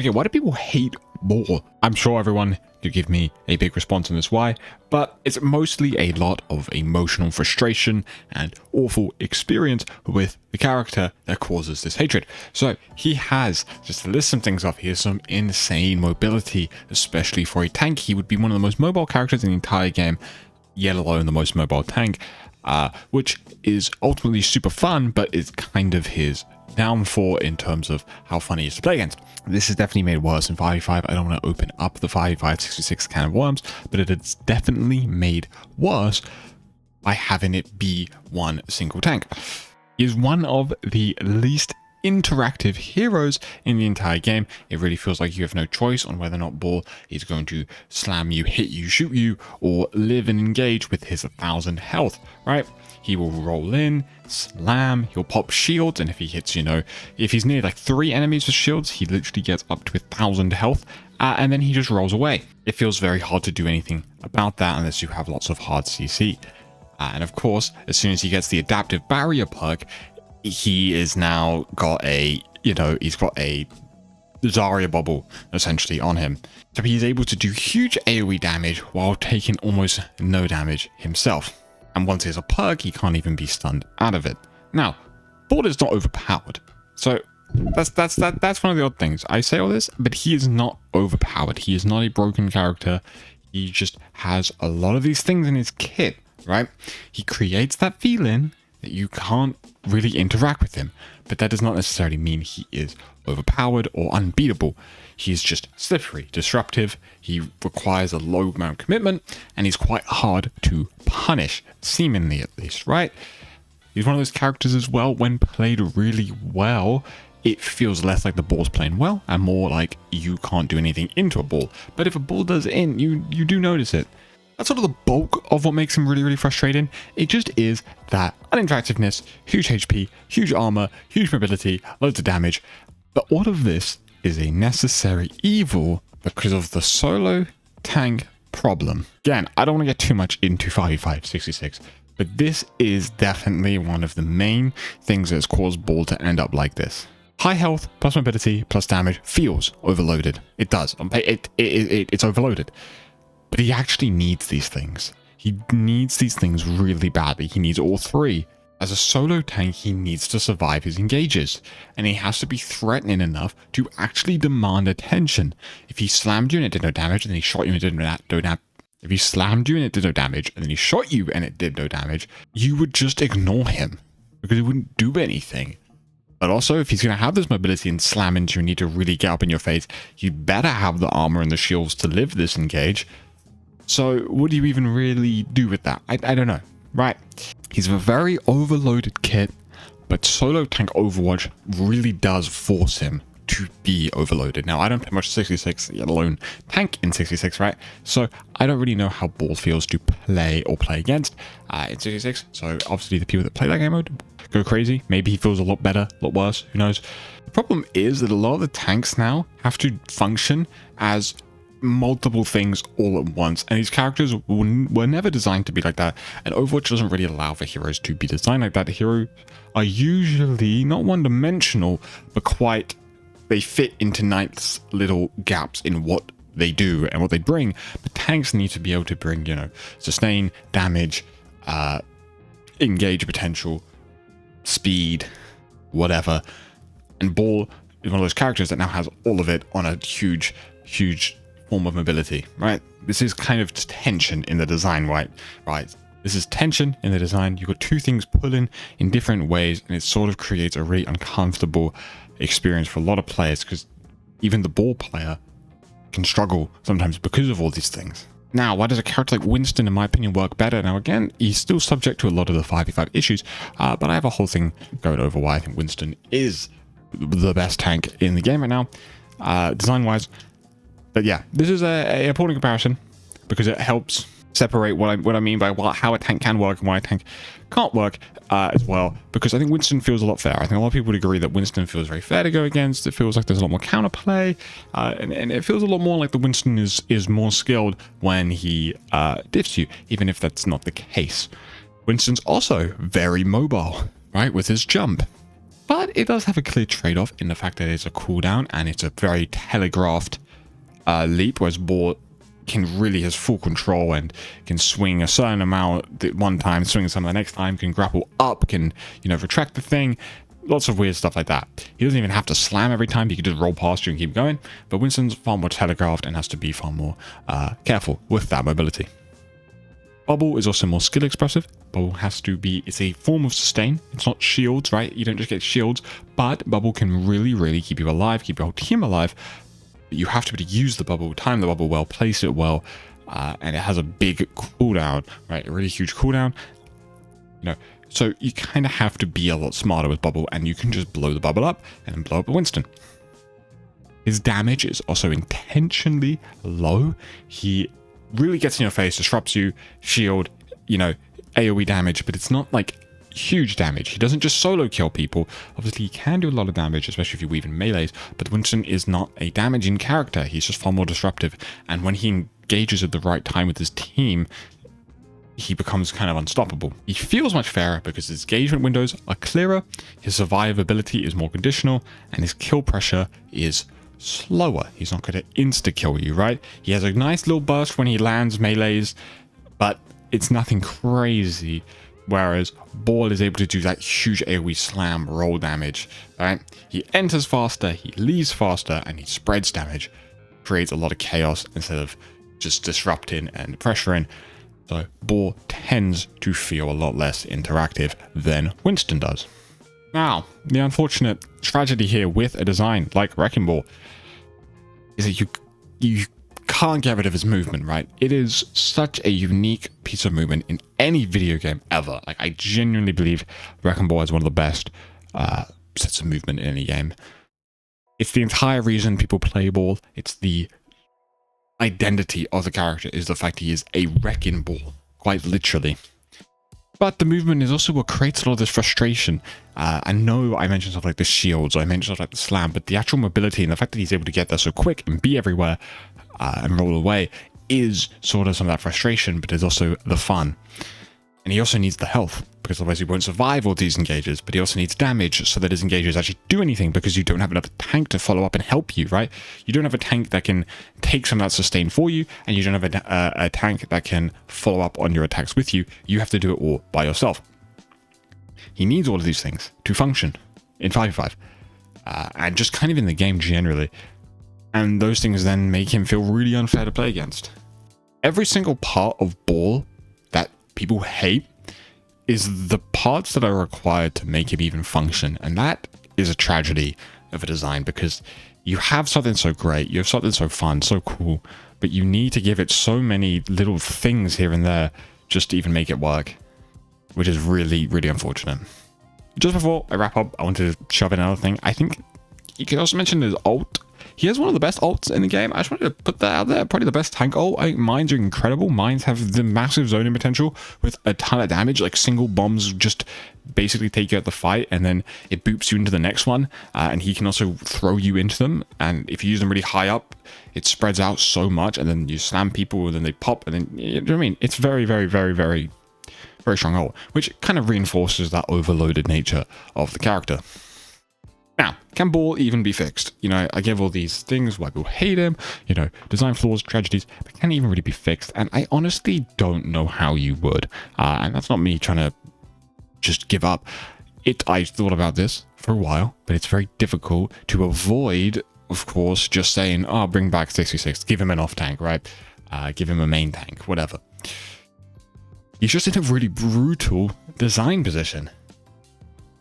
Okay, why do people hate Ball? I'm sure everyone could give me a big response on this why, but it's mostly a lot of emotional frustration and awful experience with the character that causes this hatred. So he has, just to list some things off, he has some insane mobility, especially for a tank. He would be one of the most mobile characters in the entire game, yet alone the most mobile tank, which is ultimately super fun, but is kind of his downfall in terms of how fun he is to play against. This is definitely made worse in 5v5. I don't want to open up the 5v5 66 can of worms, but it is definitely made worse by having it be one single tank. He is one of the least interactive heroes in the entire game. It really feels like you have no choice on whether or not Ball is going to slam you, hit you, shoot you, or live and engage with his 1000 health, right? He will roll in, slam, he'll pop shields, and if he hits, if he's near like 3 enemies with shields, he literally gets up to 1000 health, and then he just rolls away. It feels very hard to do anything about that unless you have lots of hard CC. And of course, as soon as he gets the adaptive barrier perk, he is now got he's got a Zarya bubble essentially on him. So he's able to do huge AoE damage while taking almost no damage himself. And once he has a perk, he can't even be stunned out of it. Now, Ball is not overpowered. So that's one of the odd things. I say all this, but he is not overpowered. He is not a broken character. He just has a lot of these things in his kit, right? He creates that feeling that you can't really interact with him, but that does not necessarily mean he is overpowered or unbeatable. He is just slippery, disruptive, he requires a low amount of commitment, and he's quite hard to punish, seemingly at least, right? He's one of those characters as well, when played really well, it feels less like the Ball's playing well, and more like you can't do anything into a Ball. But if a Ball does in, you do notice it. That's sort of the bulk of what makes him really, really frustrating. It just is that uninteractiveness, huge HP, huge armor, huge mobility, loads of damage. But all of this is a necessary evil because of the solo tank problem. Again, I don't want to get too much into 5v5 66, but this is definitely one of the main things that has caused Ball to end up like this. High health plus mobility plus damage feels overloaded. It does. It's overloaded. But he actually needs these things. He needs these things really badly. He needs all three. As a solo tank, he needs to survive his engages, and he has to be threatening enough to actually demand attention. If he slammed you and it did no damage, and then he shot you and it did no damage, if he slammed you and it did no damage, and then he shot you and it did no damage, you would just ignore him because he wouldn't do anything. But also, if he's going to have this mobility and slam into you and need to really get up in your face, you better have the armor and the shields to live this engage. So what do you even really do with that? I don't know, right? He's a very overloaded kit, but solo tank Overwatch really does force him to be overloaded. Now, I don't play much 66, let alone tank in 66, right? So I don't really know how Ball feels to play or play against in 66. So obviously the people that play that game mode go crazy. Maybe he feels a lot better, a lot worse, who knows? The problem is that a lot of the tanks now have to function as multiple things all at once, and these characters were never designed to be like that, and Overwatch doesn't really allow for heroes to be designed like that. The heroes are usually not one-dimensional, but they fit into nice little gaps in what they do and what they bring. But tanks need to be able to bring, sustain, damage, engage potential, speed, whatever, and Ball is one of those characters that now has all of it on a huge form of mobility, right? This is kind of tension in the design, right? This is tension in the design. You've got two things pulling in different ways, and it sort of creates a really uncomfortable experience for a lot of players, because even the Ball player can struggle sometimes because of all these things. Now, why does a character like Winston, in my opinion, work better? Now, again, he's still subject to a lot of the 5v5 issues, but I have a whole thing going over why I think Winston is the best tank in the game right now, design-wise. But yeah, this is a important comparison because it helps separate what I mean by how a tank can work and why a tank can't work as well. Because I think Winston feels a lot fair. I think a lot of people would agree that Winston feels very fair to go against. It feels like there's a lot more counterplay, and it feels a lot more like the Winston is more skilled when he diffs you, even if that's not the case. Winston's also very mobile, right, with his jump. but it does have a clear trade-off in the fact that it's a cooldown and it's a very telegraphed leap, whereas Ball can really has full control and can swing a certain amount at one time, swing some the next time, can grapple up, can, you know, retract the thing. Lots of weird stuff like that. He doesn't even have to slam every time. He can just roll past you and keep going. But Winston's far more telegraphed and has to be far more careful with that mobility. Bubble is also more skill expressive. Bubble has to be, it's a form of sustain. It's not shields, right? You don't just get shields, but Bubble can really, really keep you alive, keep your whole team alive. But you have to be able to use the bubble, time the bubble well, place it well, and it has a big cooldown, right? A really huge cooldown. You know, so you kind of have to be a lot smarter with Bubble, and you can just blow the bubble up and then blow up Winston. His damage is also intentionally low. He really gets in your face, disrupts you, shield, you know, AoE damage, but it's not like huge damage. He doesn't just solo kill people. Obviously, he can do a lot of damage, especially if you weave in melees, but Winston is not a damaging character. He's just far more disruptive, and when he engages at the right time with his team, he becomes kind of unstoppable. He feels much fairer because his engagement windows are clearer, his survivability is more conditional, and his kill pressure is slower. He's not going to insta-kill you, right? He has a nice little burst when he lands melees, but it's nothing crazy, whereas Ball is able to do that huge AoE slam roll damage, right? He enters faster, he leaves faster, and he spreads damage. Creates a lot of chaos instead of just disrupting and pressuring. So Ball tends to feel a lot less interactive than Winston does. Now, the unfortunate tragedy here with a design like Wrecking Ball is that you can't get rid of his movement, right? It is such a unique piece of movement in any video game ever. Like, I genuinely believe Wrecking Ball is one of the best sets of movement in any game. It's the entire reason people play Ball. It's the identity of the character, is the fact he is a wrecking ball, quite literally. But the movement is also what creates a lot of this frustration. I know I mentioned stuff like the shields, or I mentioned stuff like the slam, but the actual mobility and the fact that he's able to get there so quick and be everywhere and roll away is sort of some of that frustration, but there's also the fun. And he also needs the health, because otherwise he won't survive all these engages, but he also needs damage so that his engages actually do anything, because you don't have another tank to follow up and help you, right? You don't have a tank that can take some of that sustain for you, and you don't have a tank that can follow up on your attacks with you. You have to do it all by yourself. He needs all of these things to function in 5v5, and just kind of in the game generally. And those things then make him feel really unfair to play against. Every single part of Ball that people hate is the parts that are required to make him even function, and that is a tragedy of a design, because you have something so great, you have something so fun, so cool, but you need to give it so many little things here and there just to even make it work, which is really, really unfortunate. Just before I wrap up, I wanted to shove in another thing. I think you could also mention his ult. He has one of the best ults in the game. I just wanted to put that out there. Probably the best tank ult. I think mines are incredible. Mines have the massive zoning potential with a ton of damage. Like, single bombs just basically take you out the fight, and then it boops you into the next one. And he can also throw you into them. And if you use them really high up, it spreads out so much. And then you slam people, and then they pop. And then, you know what I mean? It's very, very, very, very, very strong ult, which kind of reinforces that overloaded nature of the character. Now, can Ball even be fixed? You know, I give all these things why people hate him, you know, design flaws, tragedies, but can he even really be fixed? And I honestly don't know how you would. And that's not me trying to just give up. I thought about this for a while, but it's very difficult to avoid, of course, just saying, oh, bring back 66, give him an off tank, right? Give him a main tank, whatever. He's just in a really brutal design position.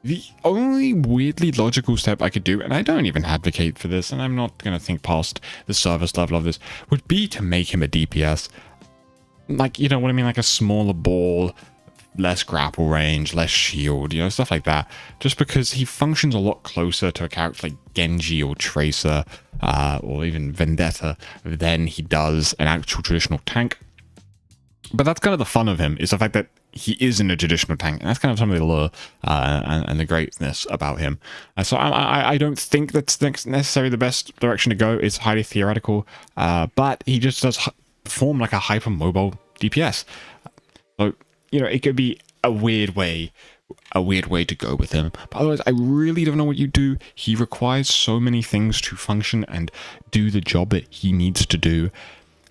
The only weirdly logical step I could do, and I don't even advocate for this, and I'm not going to think past the service level of this, would be to make him a DPS. Like, you know what I mean? Like a smaller ball, less grapple range, less shield, you know, stuff like that. Just because he functions a lot closer to a character like Genji or Tracer, or even Vendetta, than he does an actual traditional tank. But that's kind of the fun of him, is the fact that he is in a traditional tank, and that's kind of some of the lure and the greatness about him. So I don't think that's necessarily the best direction to go. It's highly theoretical, but he just does perform like a hyper-mobile DPS. So, you know, it could be a weird way a weird way to go with him. But otherwise, I really don't know what you do. He requires so many things to function and do the job that he needs to do.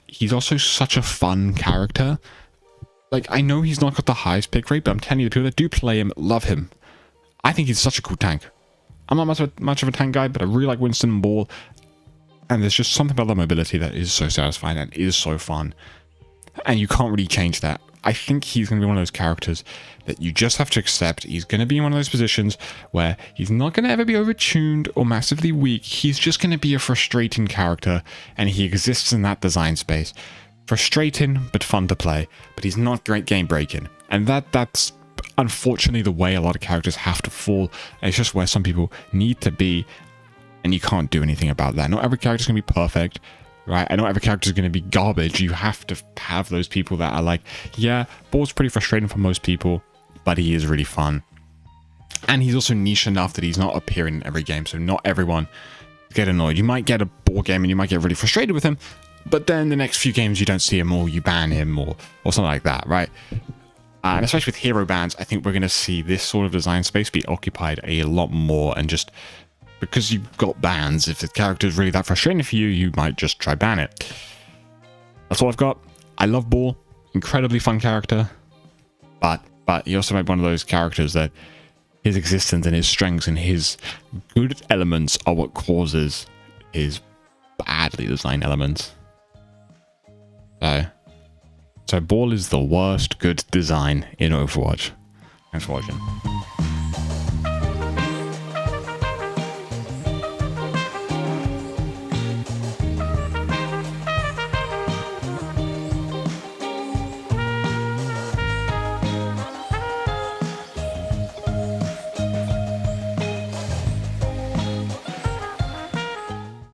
He's also such a fun character. Like, I know he's not got the highest pick rate, but I'm telling you, the people that do play him love him. I think he's such a cool tank. I'm not much of a tank guy, but I really like Winston and Ball. And there's just something about the mobility that is so satisfying and is so fun. And you can't really change that. I think he's going to be one of those characters that you just have to accept. He's going to be in one of those positions where he's not going to ever be overtuned or massively weak. He's just going to be a frustrating character, and he exists in that design space. Frustrating, but fun to play. But he's not great game breaking. And that's unfortunately the way a lot of characters have to fall. It's just where some people need to be, and you can't do anything about that. Not every character's going to be perfect. Right, I know every character is going to be garbage. You have to have those people that are like, yeah, Ball's pretty frustrating for most people, but he is really fun. And he's also niche enough that he's not appearing in every game, so not everyone get annoyed. You might get a Ball game and you might get really frustrated with him, but then the next few games you don't see him, or you ban him, or something like that, right? And especially with hero bans, I think we're going to see this sort of design space be occupied a lot more, and just because you've got bans, if the character is really that frustrating for you, you might just try ban it. That's all I've got. I love Ball, incredibly fun character, but he also might be one of those characters that his existence and his strengths and his good elements are what causes his badly designed elements. So Ball is the worst good design in Overwatch. Thanks for watching.